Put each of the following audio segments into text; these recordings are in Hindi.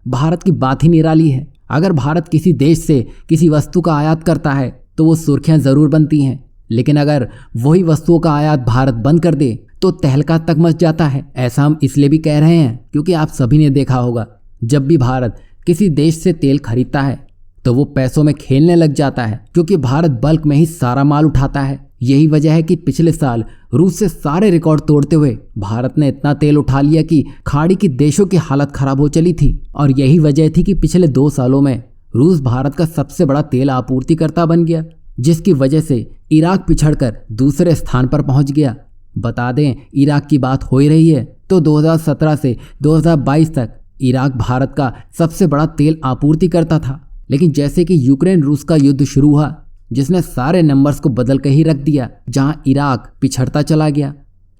भारत की बात ही निराली है। अगर भारत किसी देश से किसी वस्तु का आयात करता है तो वो सुर्खियां जरूर बनती हैं, लेकिन अगर वही वस्तुओं का आयात भारत बंद कर दे तो तहलका तक मच जाता है। ऐसा हम इसलिए भी कह रहे हैं क्योंकि आप सभी ने देखा होगा, जब भी भारत किसी देश से तेल खरीदता है तो वो पैसों में खेलने लग जाता है, क्योंकि भारत बल्क में ही सारा माल उठाता है। यही वजह है कि पिछले साल रूस से सारे रिकॉर्ड तोड़ते हुए भारत ने इतना तेल उठा लिया कि खाड़ी के देशों की हालत खराब हो चली थी। और यही वजह थी कि पिछले 2 सालों में रूस भारत का सबसे बड़ा तेल आपूर्तिकर्ता बन गया, जिसकी वजह से इराक पिछड़कर दूसरे स्थान पर पहुंच गया। बता दें, इराक की बात हो ही रही है तो 2017 से 2022 तक इराक भारत का सबसे बड़ा तेल आपूर्तिकर्ता था। लेकिन जैसे कि यूक्रेन रूस का युद्ध शुरू हुआ, जिसने सारे नंबर्स को बदल कर ही रख दिया, जहां इराक पिछड़ता चला गया।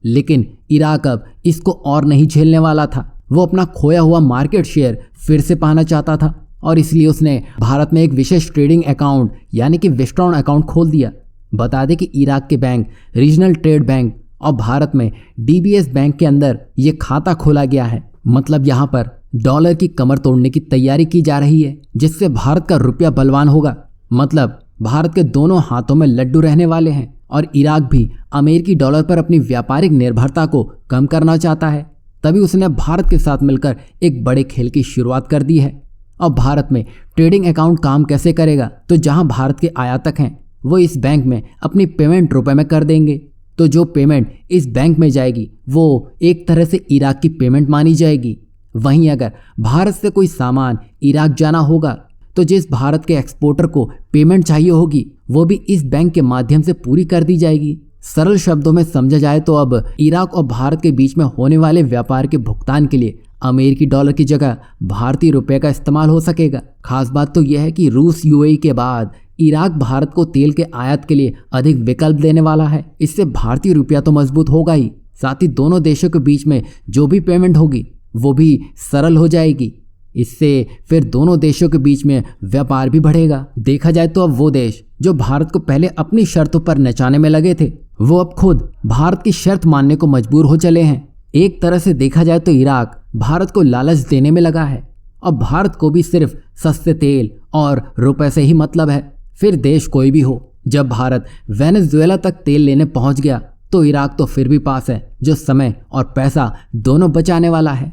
लेकिन इराक अब इसको और नहीं झेलने वाला था। वो अपना खोया हुआ मार्केट शेयर फिर से पाना चाहता था और इसलिए उसने भारत में एक विशेष ट्रेडिंग अकाउंट यानी कि वेस्टर्न अकाउंट खोल दिया। बता दें कि इराक के बैंक रीजनल ट्रेड बैंक और भारत में डीबीएस बैंक के अंदर ये खाता खोला गया है। मतलब यहाँ पर डॉलर की कमर तोड़ने की तैयारी की जा रही है, जिससे भारत का रुपया बलवान होगा। मतलब भारत के दोनों हाथों में लड्डू रहने वाले हैं और इराक भी अमेरिकी डॉलर पर अपनी व्यापारिक निर्भरता को कम करना चाहता है। तभी उसने भारत के साथ मिलकर एक बड़े खेल की शुरुआत कर दी है। और भारत में ट्रेडिंग अकाउंट काम कैसे करेगा, तो जहां भारत के आयातक हैं वो इस बैंक में अपनी पेमेंट रुपए में कर देंगे, तो जो पेमेंट इस बैंक में जाएगी वो एक तरह से इराक की पेमेंट मानी जाएगी। वहीं अगर भारत से कोई सामान इराक जाना होगा तो जिस भारत के एक्सपोर्टर को पेमेंट चाहिए होगी वो भी इस बैंक के माध्यम से पूरी कर दी जाएगी। सरल शब्दों में समझा जाए तो अब इराक और भारत के बीच में होने वाले व्यापार के भुगतान के लिए अमेरिकी डॉलर की जगह भारतीय रुपए का इस्तेमाल हो सकेगा। खास बात तो यह है कि रूस यूएई के बाद इराक भारत को तेल के आयात के लिए अधिक विकल्प देने वाला है। इससे भारतीय रुपया तो मजबूत होगा ही, साथ ही दोनों देशों के बीच में जो भी पेमेंट होगी वो भी सरल हो जाएगी। इससे फिर दोनों देशों के बीच में व्यापार भी बढ़ेगा। देखा जाए तो अब वो देश जो भारत को पहले अपनी शर्तों पर नचाने में लगे थे, वो अब खुद भारत की शर्त मानने को मजबूर हो चले हैं। एक तरह से देखा जाए तो इराक भारत को लालच देने में लगा है और भारत को भी सिर्फ सस्ते तेल और रुपए से ही मतलब है, फिर देश कोई भी हो। जब भारत वेनेजुएला तक तेल लेने पहुंच गया तो इराक तो फिर भी पास है, जो समय और पैसा दोनों बचाने वाला है।